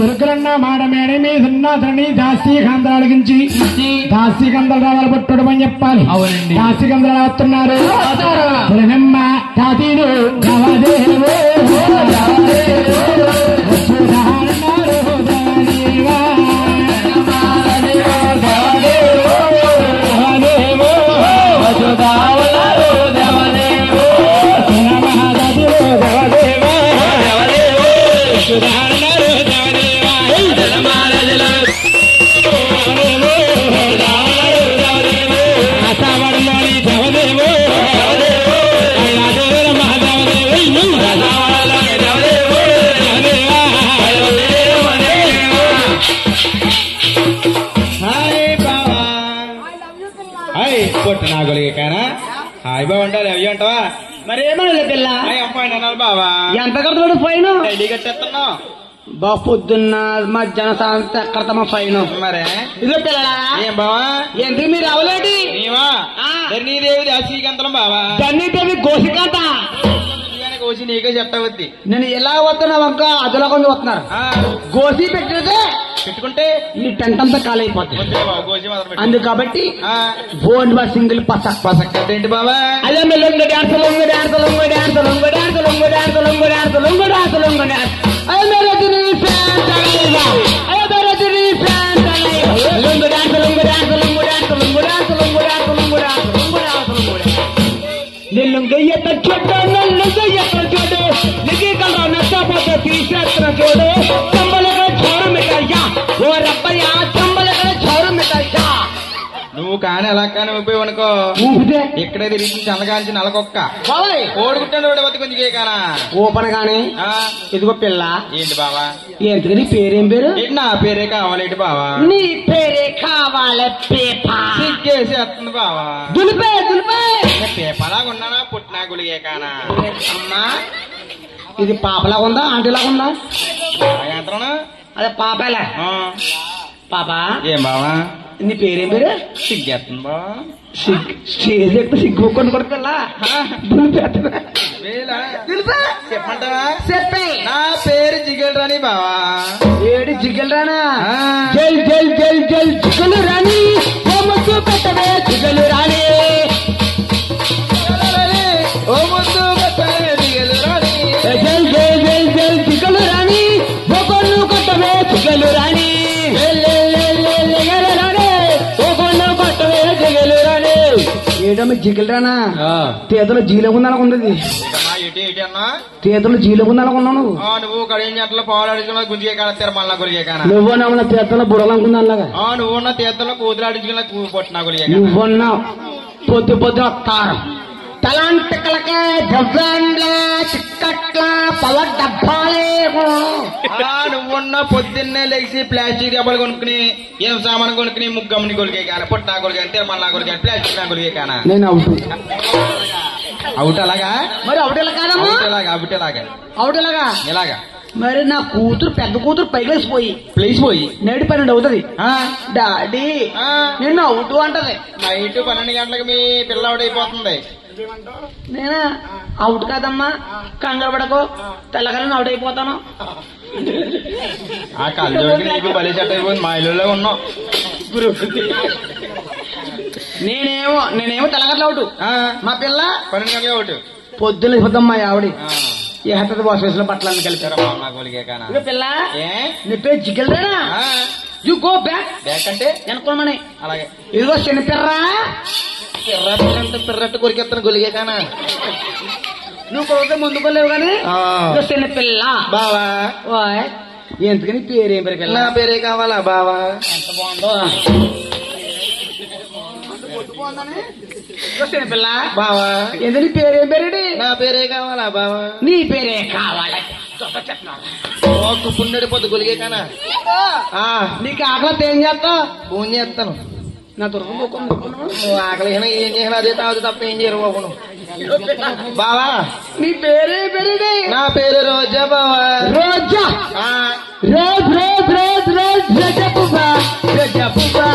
ఎరుకలన్న మాడమేడ మీదున్నతని దాసీగంధాలు అడిగించి దాసీగంధాలు రావాలి పట్టుడు అని చెప్పాలి. అవునండి, దాసీగంధాలు వస్తున్నారు. తాతీలు హాయ్ బాబు అంటారు అవి అంటావా? మరి ఏమన్నా పిల్ల ఫైన్ అన్నారు బావా. ఎంత కడతాడు ఫైన్? డైలీ కట్టేస్తున్నావు బా పొద్దున్న మధ్యాహ్నం సాయంత్రం ఎక్కడతామా ఫైన్? మరే ఇదో పిల్లలా ఏం బావా? ఎందుకు మీరు అవలేటి? నీవా ధరణీదేవి దాసీకంతలం బావా. ధరణీదేవి గోసికాంత కోసి నీకే చెట్టవద్ది. నేను ఎలా వస్తున్నా వంక అదిలో కొంచెం వస్తున్నారు. గోసి పెట్టితే పెట్టుకుంటే ఈ టెంట్ అంతా ఖాళీ అయిపోతుంది. అందుకు కాబట్టి బోన్ బా సింగిల్ పసక్ పసక్ ఏంటి బాబా? అదే లొంగ డాన్స్ లొంగ డాన్స్ లొంగ డాన్స్ లొంగ డాన్స్ లొంగ డాన్స్ లొంగ డాన్స్ లొంగ డాన్స్ లొంగ డాన్స్ అదే మేరే దిని ఫ్యాన్ తలైవా అదే మేరే దిని ఫ్యాన్ తలైవా లొంగ డాన్స్ లొంగ డాన్స్ లొంగ డాన్స్ లొంగ డాన్స్ లొంగ డాన్స్ లొంగ డాన్స్ లొంగ డాన్స్ లొంగ డాన్స్ నిల్లుంగయ్య తచ్చట నల్లుంగయ్య తచ్చట నిగి కలరా నచ్చా పద తీసేత్ర జోడే చంబలక ఛోరు మిటయ్యా ఓ రబ్బయ్యా చంబలక ఛోరు మిటయ్యా. నువ్వు కాని అలా కానీ ఊపివి అనుకో ఇక్కడే తిరిగి చల్లగాంచి నలకొక్క ఓడుకుంటాడు బతి కొంచెం కానా ఓపెన్ గాని. ఇదిగో పిల్ల ఏంటి బావా? ఏంటి నీ పేరేం పేరు? నా పేరే కావాలేంటి బావా? నీ పేరే కావాలి పేపా సిగ్గేసి వస్తుంది బావా. దులిపే దులిపే పేపలాగా ఉన్నానా పుట్టినా గులిగే కానా? అమ్మా ఇది పాపలాగా ఉందా ఆంటీలాగా ఉందా? యంత్రం అదే పాపలే. పాపా ఏం బావా? నీ పేరేం పేరు? సిగ్గేస్తుంది బావా. స్టేజ్ ఎక్కడ సిగ్గుకొని కూడా పిల్ల చెప్పమంటావా? చెప్పే. నా పేరు జిగేల్ రాణి బావా. ఏడు జిగల్ రానా? జల్ జల్ జల్ జల్ జిగలు రాణి ఓ ముద్దు పెట్టవే జిగలు రాణి ఓ ముద్దు పెట్టవే జిగలు రాణి జల్ జల్ జల్ జల్ జిగలు రాణి ఓ కొన్ను కొట్టవే జిగలు రాణి ఓ కొన్ను కొట్టవే జిగలు రాణి. ఏడమ్మ జిగలు రానా? తేదలో జీలో ఉందలా ఉంది. చేతులు జీలో ఉందలా ఉన్నావు నువ్వు. నువ్వు కడిగిన గంటలో పాలు అడుగుతున్నా గుంజిగే కాడ తిరమల్లా గురిగే కాన. నువ్వు నమ్మ తీర్థంలో బుడలనుకుందా అలాగా. నువ్వున్న తీర్థంలో కూతురు అడుగుతున్నా పొట్టినా గురిగే. నువ్వున్నావు పొద్దు పొద్దు వస్తారు తలాంటికలకే జవ్వాన్లే చిక్కట్ల పవ డబ్బాలే. నువ్వున్న పొద్దున్నే లెగిసి ప్లాస్టిక్ డబ్బాలు కొనుక్కుని ఏం సామాన్ కొనుక్కుని ముగ్గమ్మని కొలిగే కాన పొట్టినా కొలిగే తిరమల్లా కొలిగే ప్లాస్టిక్ నా కొలిగే కాన. నేను అవుట్ అవుట్ అలాగా? మరి అవుట్ ఎలా కాదమ్మా? అవుట్ ఎలాగా? అవుట్ ఎలాగా? ఎలాగా? మరి నా కూతురు పెద్ద కూతురు పైకి లేచిపోయి నైట్ 12 అవుతుంది. డాడీ నిన్ను అవుట్ అంటది. నైట్ 12 గంటలకు మీ పిల్ల అవుట్ అయిపోతుంది. నేనా అవుట్ కాదమ్మా కంగారు పడకో తెల్లగానే అవుట్ అయిపోతాను. ఆ కళ్ళు నీకు బలి చెట్టు అయిపోయింది. మా ఇల్లులో ఉన్నావు. నేనేమో తెల్లగట్ల అవుట్. మా పిల్ల 12 గంటలకి అవుట్. పొద్దున్న అయిపోతాం మా ఆవిడ ఈ హెత్తది వాష్ వేసిన బట్టలన్నీ కలిపారా పిల్ల. నీ పేరు జిగల్దేనా? You go back. బ్యాక్ అంటే అనుకోమని. అలాగే. ఇదిగో శనిపిర్రా పిర్రట్టు పిర్రట్టు కొరికెత్తను గొలిగే కానా. నువ్వు కొడితే ముందుకోలేవు కానీ శనిపిల్ల బావా. ఎందుకని పేరేం పేరు పిల్ల? నా పేరే కావాలా బావా? ఎంత బాగుందో పిల్ల బావా. ఎందుకు పేరేం పేరేడి? నా పేరే కావాలా బావా? నీ పేరే కావాలా? పున్నడి పొద్దు గొలిగే కానా. నీకు ఆకలి ఏం చేస్తావు? ఫోన్ చేస్తాను. నా దుర్గం నువ్వు ఆకలి ఏం చేయాలి అదే తాగుతూ తప్ప ఏం చేయరు బాబు నువ్వు. బావా నీ పేరే పేరేడి? నా పేరు రోజా బావా. రోజా రోజ్ రోజ్ రోజ్ రోజ్ రజపుబా రజపుబా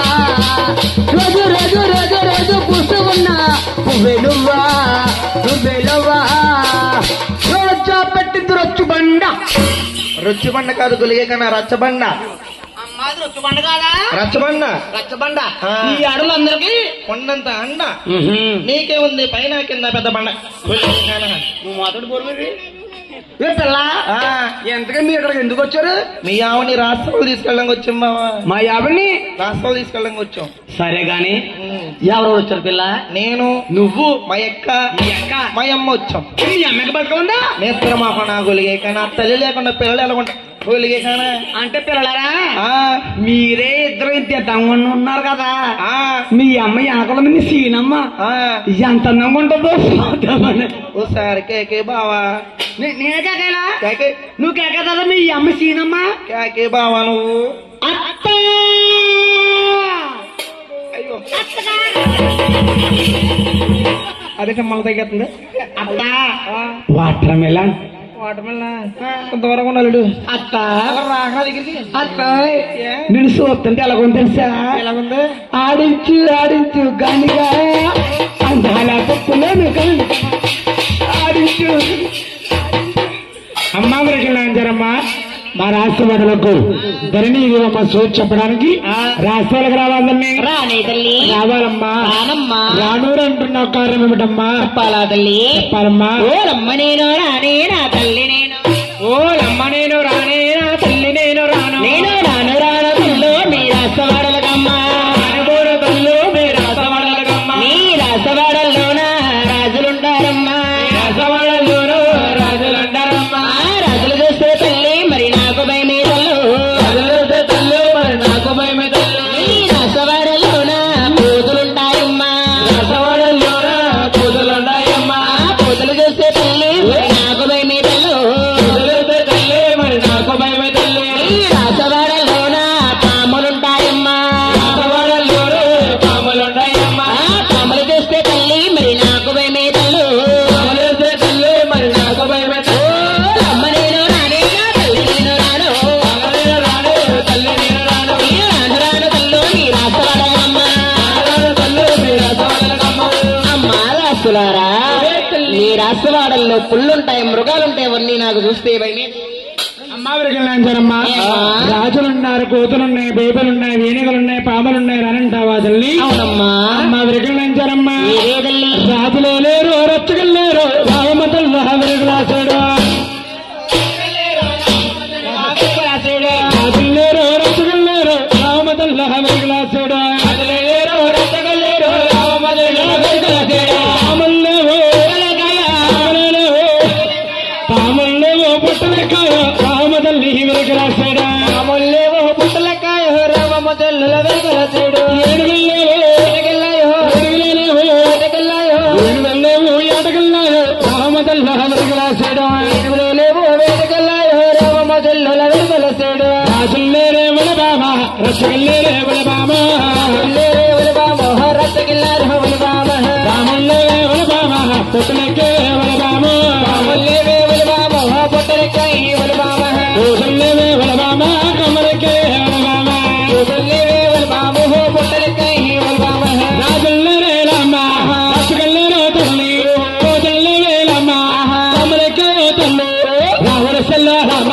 రోజు రోజు రోజు రోజు పూస్తూ ఉన్నా నువ్వెలువా నువ్వెలువా రోజా పెట్టింది రొచ్చుబండ రొచ్చుబండ కాదు గులిగే కన్నా రచ్చబండ అమ్మాది రొచ్చుబండ కాదా రచ్చబండ రచ్చబండ ఆ. ఈ అడవులందరికీ కొండంత అండ నీకేముంది పైన కింద పెద్ద బండ నువ్వు మాట్లాడు పోరు ఏ పిల్ల ఎంతగా మీరు ఇక్కడికి ఎందుకు వచ్చారు మీ ఆవుని రాష్ట్రాలు తీసుకెళ్ళడానికి వచ్చాం బావా మా యాభని రాష్ట్రాలు తీసుకెళ్ళడానికి వచ్చాం సరే గాని ఎవరు వచ్చారు పిల్ల నేను నువ్వు మా అక్క మీ అక్క మా అమ్మ వచ్చాం మీ అమ్మకి బతుకుందా నేత్రమాహన గులిగే కానీ తల్లి లేకుండా పిల్లలు ఎలా ఉంటా గులిగే కానా అంటే పిల్లలరా ఆ, మీరే ఇద్దరు ఇంతగా ఉన్నారు కదా ఆ, మీ అమ్మ వెనకల మీ సీనమ్మ ఆ. ఎంత అందంగా ఉంటుందో ఓసారి కేకే బావా నేనే కేకేలా కేకే నువ్వు కేకే కదా మీ అమ్మ సీనమ్మ కేకే బావా నువ్వు అత్త అయ్యో అదే మళ్ళీ తగ్గుతుంది అత్త వాటర్ మెలన్ దూరంగా ఉన్నాడు అత్త అత్త నేను చూస్తుంటే ఎలాగో తెలుసా ఎలాగుంది ఆడించు ఆడించు గనిగా అందాల పప్పులను ఆడించు అమ్మా వరకలాంజరమ్మా మా రాష్ట్రపతులకు ధరణి ఇదిగమ్మ సోచి చెప్పడానికి రాష్ట్రాలకు రావాలని రానే తల్లి రావాలమ్మా రానమ్మా రానూరు అంటున్న కారణం ఏమిటమ్మా చెప్పాలా తల్లి చెప్పాలమ్మా ఓలమ్మ నేను రానే నా తల్లి నేను ఓలమ్మ నేను రానే నా తల్లి నేను రాను నేను రాను రాను తల్లు మీ రాసవాడలకమ్మా రానుగోడు తల్లు మీ రాసవాడలకమ్మా మీ రాసవాడల్లోన రాజులుంటారమ్మా రాసవాడల్లోనూ రాజులంటారమ్మా రాజులు చూస్తే తల్లి మరి నాకు భయమే తల్లు రాజులైతే తల్లు మరి నాకు భయమే తల్లు మీ రాసవాడల్లోన పూజలుంటాయమ్మా రాసవాడల్లోనూ పూజలున్నాయమ్మా పూజలు చూస్తే తల్లి మరి నాకు భయమే తల్లు రాజులైతే తల్లి మరి నాకు భయమే తల్లి మీ రాసవాడల్లోన పాములుంటాయమ్మా రాసవాడల్లోనూ పాములున్నాయమ్మా పాములు చూస్తే తల్లి మరి నాకు భయమే తల్లు రాజులైతే తల్లి మరి నాకు భయమే తల్లి అమ్మ నేను రానే నా తల్లి నేను రాను నేను రాను తల్లి నేను రాను నేను రాను రాను తల్లు నీ రాసవాడలమ్మా రాను తల్లి మీ రాసవాడలకమ్మా అమ్మా రాసులారా నీ రాసవాడల్లో పుల్లుంటాయి మృగాలుంటాయి అవన్నీ నాకు చూస్తే భయమే అమ్మా వరకలాంజరమ్మా రాజులున్నారు కూతులున్నాయి బేబలున్నాయి వీణగలున్నాయి పాములున్నాయి రానంటావా తల్లి అవునమ్మా అమ్మా వరకలాంజరమ్మా మీరే తల్లి రాజులే లేరు రచ్చగలు లేరు రామతల్లు వరకలాసాడు రాజులు లేరు రచ్చగలు లేరు రామతల్లు వరకలాసాడు రాజులే లేరు రచ్చగలు లేరు రామతల్లు వరకలాసాడు పాములేవో పుట్టలకాయ రామతల్లి వెనక రాశాడా పాములేవో పుట్టలకాయ రామమ్మ తల్లుల వెనకలసాడు ఏడుగల్లేవో ఏడుగల్లేవో రామతల్లి వెనక రాశాడా లేవో వేటకెళ్ళాయో రామమ్మ తల్లుల వెనకలసాడు రాజుల్లేరే వలబామ రచ్చగల్లేరే వలబామ రచ్చగిల్లారు బామ రాముల్లేరే వలబామ పుట్టలకే వలబామ లేవే బామ పొట్టలకాయ బామ పూజల్లేవే వలబామ కమలకే వలబామ లేవే బామ పొట్టలకాయ బామ రాజుల్లేరే లమ్మ రచ్చగల్లేరే తల్లి పూజల్లేవే లమ్మ కమలకే తల్లి రావణ సెల్లమ్మ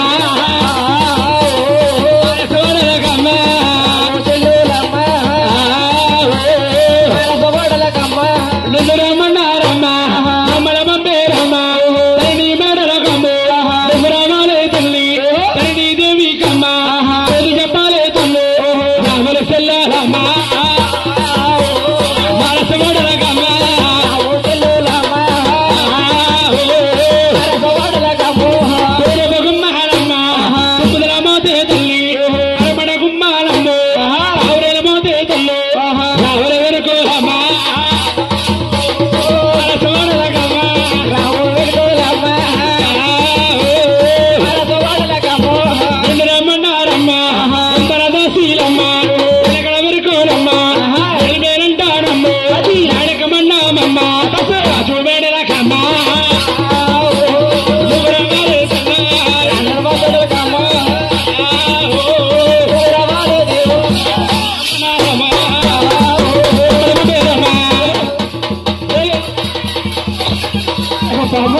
పాము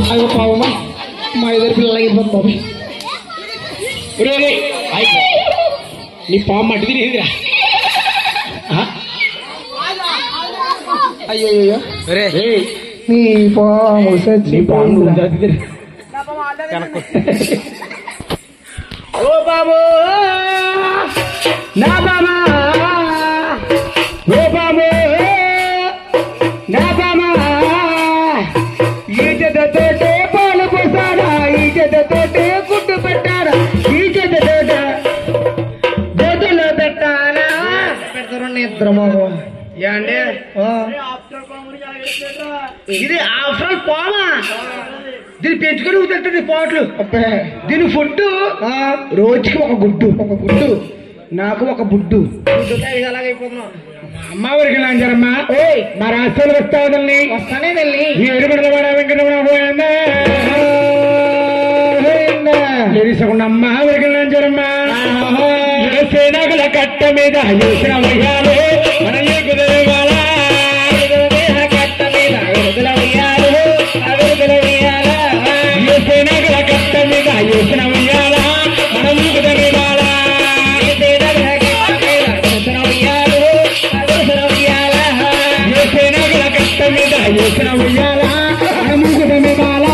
అయ్యో పావమ్మ మా ఇద్దరు పిల్లలకి బాబు నీ పాము మట్టి తిరిగిరా అయ్యో నీ పాము నీ పాము ఓ బాబు నా బామా ఓ బాబు నా బామా ఈ జతతోటే పాలు పోసాడా ఈ జతతోటే గుడ్డు పెట్టారా ఈ జతతోట గదులు పెట్టారా పెడతారు నిద్ర మాకు ఏండి ఇది ఆఫ్టర్ పామా దీన్ని పెంచుకొని ఊతుంటుంది పోట్లు దీని ఫుడ్ రోజుకి ఒక గుడ్డు నాకు ఒక బుడ్డు అమ్మ ఊరికి లాంచారమ్మా మా రాష్ట్రాలు వస్తానే వెళ్ళి ఏడు పెడతాడా వెంకటరమణ పోయిందా అమ్మ ఊరికి లాంచారమ్మా సేనగల కట్ట మీద యోచన వయ్యాలి మన కుదరవాలా కట్ట మీద విడుదల వయ్యాలి విడుదల వయ్యాలా సేనగల కట్ట మీద యోచన వయ్యాలా మనం కుదరవాలా యోచన ఉయ్యాలా అముకుదమే బాలా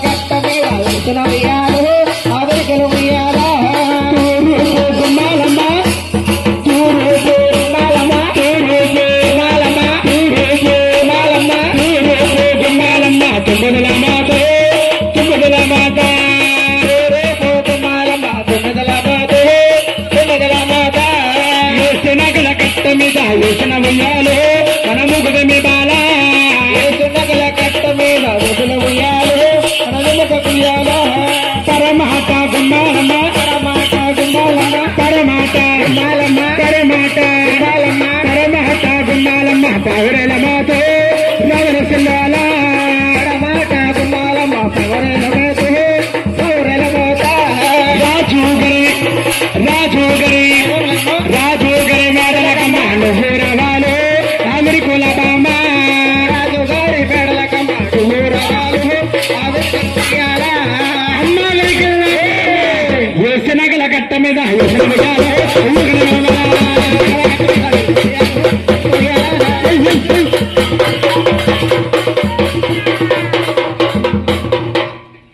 కట్ట మీద యోచన ఉయ్యాలు ఆదరికలు ఉయ్యాలా మాలమ్మ తుమ్మదల మాత తుమ్మదల మాత యోచనగల కట్ట మీద యోచన ఉయ్యాలు మనముగుదమే బాలా యోచనగల కట్ట మీద యోచన ఉయ్యాలు మనముగ ఉయ్యాలా పరమాట గుమ్మాలమ్మ పరమాట గుమ్మాలమ్మ పరమాట గుమ్మాలమ్మ పరమాట గుమ్మాలమ్మ పరమాట గుమ్మాలమ్మ పవరల మాత నవర సిల్లాల పరమాట గుమ్మాలమ్మ పవరల మాత పవరల మాత రాజుగరి మేడల కమాండు హూరవాలు అమెరికుల బామ్మ రాజుగారి మేడల కమాండు హూరవాలు యోచనగల కట్ట మీద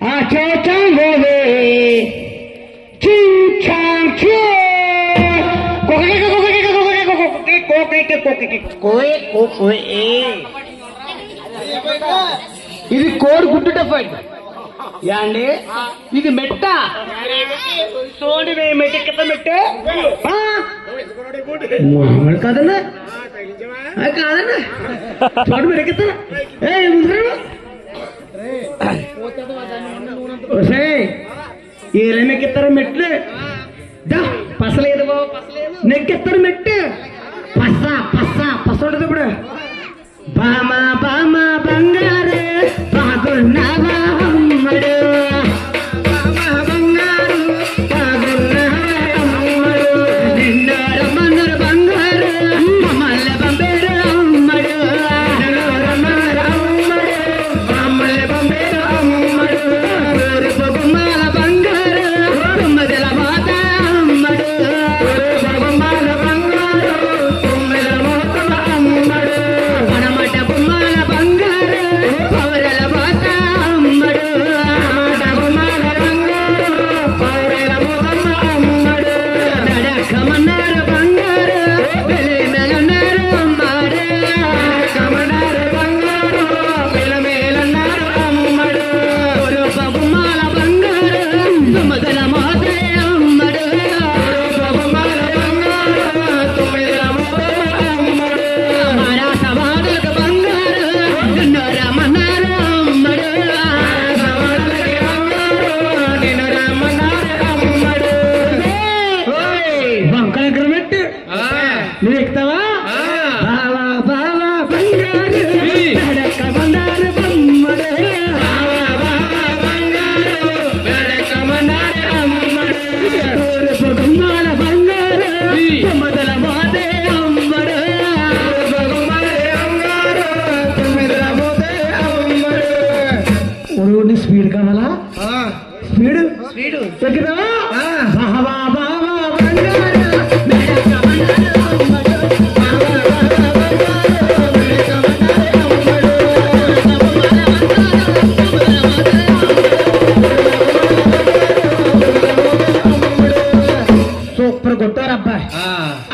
ఆ చోచంగోదే ఇది కోడి గుడ్డు డెఫైట్ యాండి ఇది మెట్ట సోడి మెట్ట మెట్టే కాదన్నా కాదన్నా చోటు మీరు ఎక్కిస్తా ఏమేకెత్తారు మెట్లు పసలేదు నెక్కెత్తారు మెట్టు పస ఉంటుంది ఇప్పుడు బామా బామా బంగారు బాగున్నావా అమ్మడు బామా బంగారు బాగున్నావా అమ్మడు నిన్ను రమ్మన్నారు బంగారు మమ్మల్ని పంపేరు అమ్మడు రమ్మన్నారు అమ్మడు మమ్మల్ని పంపేరు అమ్మడు గుమ్మాల బంగారు గుమ్మదల మాత అమ్మడు గుమ్మాల బంగారు గుమ్మదల మాత అమ్మడు మనమట గుమ్మాల బంగారు పౌరల మాత అమ్మడు మనమట గుమ్మాల బంగారు పౌరల మాత అమ్మడు నడకమన్నారు బంగారు వెలి మెలన్నారు అమ్మడు కమన్నారు బంగారు వెల మేలన్నారు అమ్మడు గుమ్మాల బంగారు గుమ్మదల మాత అమ్మడు గుమ్మాల బంగారు తుమ్మిదల మాత అమ్మడు మారా సవాదులకు బంగారు నిన్ను రమ్మన్నారు అమ్మడు సవాదులకి బంగారు నిన్ను రమ్మన్నారు అమ్మడు బంకల గ్రమెట్ నువ్వు ఎక్కుతావా బావా బావా బంగారు నడకమన్నారు బొమ్మడు బావా బావా బంగారు నడకమన్నారు అమ్మడు గుమ్మాల బంగారు మొదల మాదే అమ్మ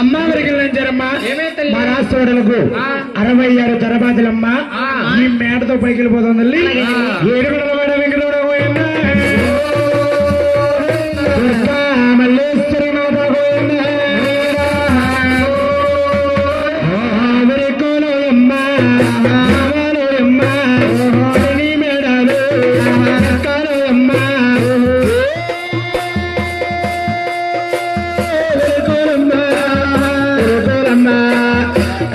అమ్మా వరకు లంచారమ్మా మా రాష్ట్రులకు 66 జరబాదులమ్మ ఈ మేడతో పైకి వెళ్ళిపోతుంది ఏడుగుల మేడ వెంకటోడ పోయిందా మల్లేశ్వరి మాత పోయిందా కోలోయమ్మ నీ మేడాలు కాలోయమ్మ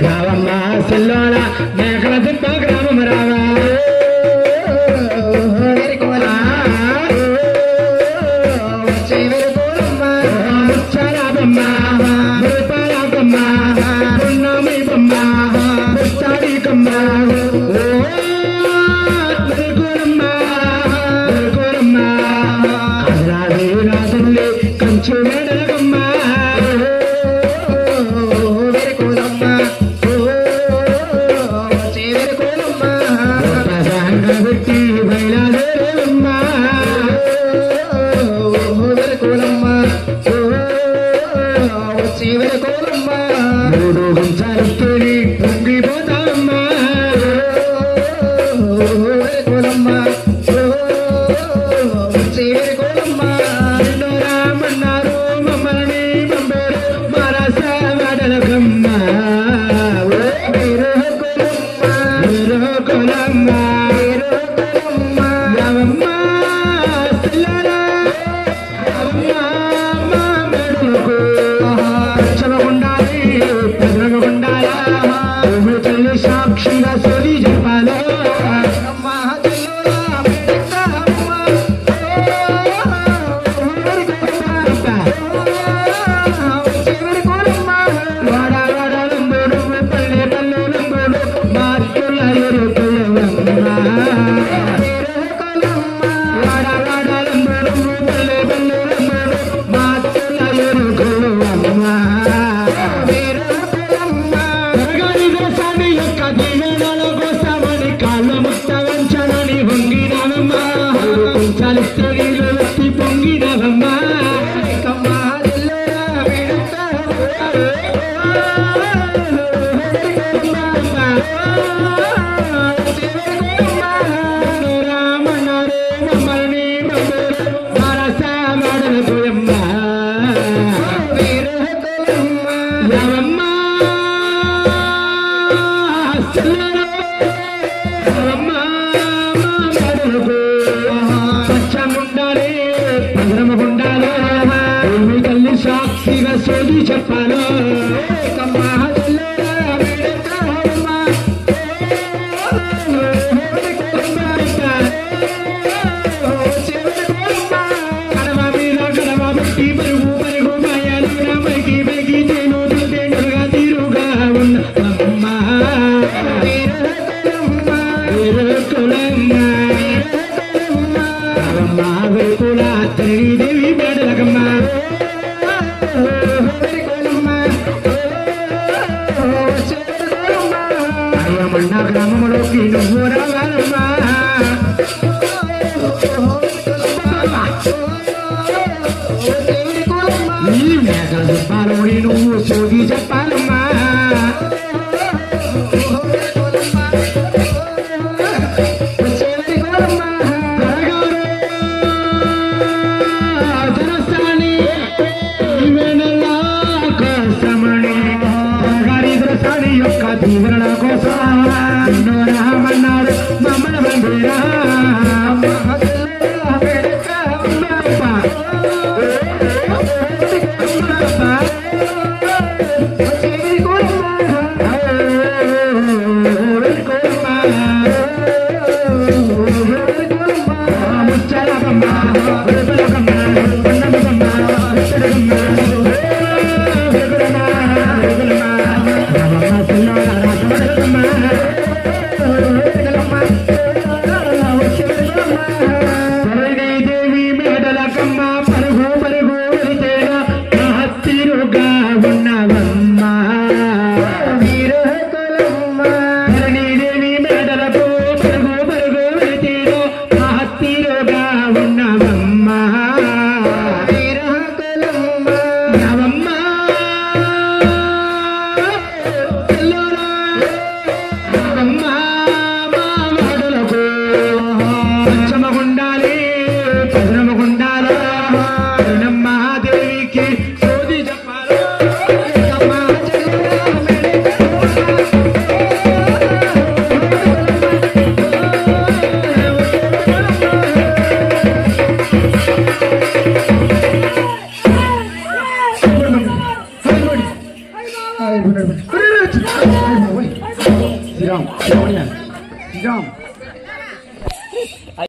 రావమ్మ సెల్లోల మేకల దిబ్బ గ్రామం రావా ముచ్చారాబమ్మ మురిపారాబమ్మ పున్నామై బొమ్మ ముస్తాడీకమ్మ రాజులే కంచు మేడలకమ్మ పెట్టి బయలాదేరమ్మ మూడు గుంచాలతోని పొంగిపోతామమ్మా రామన్నారు మమ్మల్ని పంపారు మరస వాడలకమ్మ కొలమ్మ సాక్షిగా సోది చెప్పాలో వాడవాడలంబోడు పల్లె పల్లెలంబోడు మార్పుల వాడవాడలంబోడు పల్లె పల్లెలంబోడు మార్పుల దీవెనల కోసమని కాళ్ళు ముక్త వంచనని పొంగినవమ్మా చలిస్తీలు ఎత్తి పొంగినవమ్మా రామన్నారు మమ్మల్ని మరస మాడలకుయమ్మా పచ్చముండాలి పదరముండాలి భూమి తల్లి సాక్షిగా సోది చెప్పాలో కడవ మీద కడవ పెట్టి పరుగు పరుగు మాయాలు మైకి మైకి తేను తేనుగా తీరుగా ఉన్న దేవి మేడలకమ్మ అయ్యమన్న గ్రామంలోకి నువ్వు రావాలమ్మా నీ మేకల చెప్పాలని నువ్వు సోది చెప్పాలమ్మా యొక్క దీవెనల కోసం ఎన్నో రామన్నారు మమ్మల్ని బండిరా ముచ్చారమ్మ శ్రీరామ్ శ్రీరామ్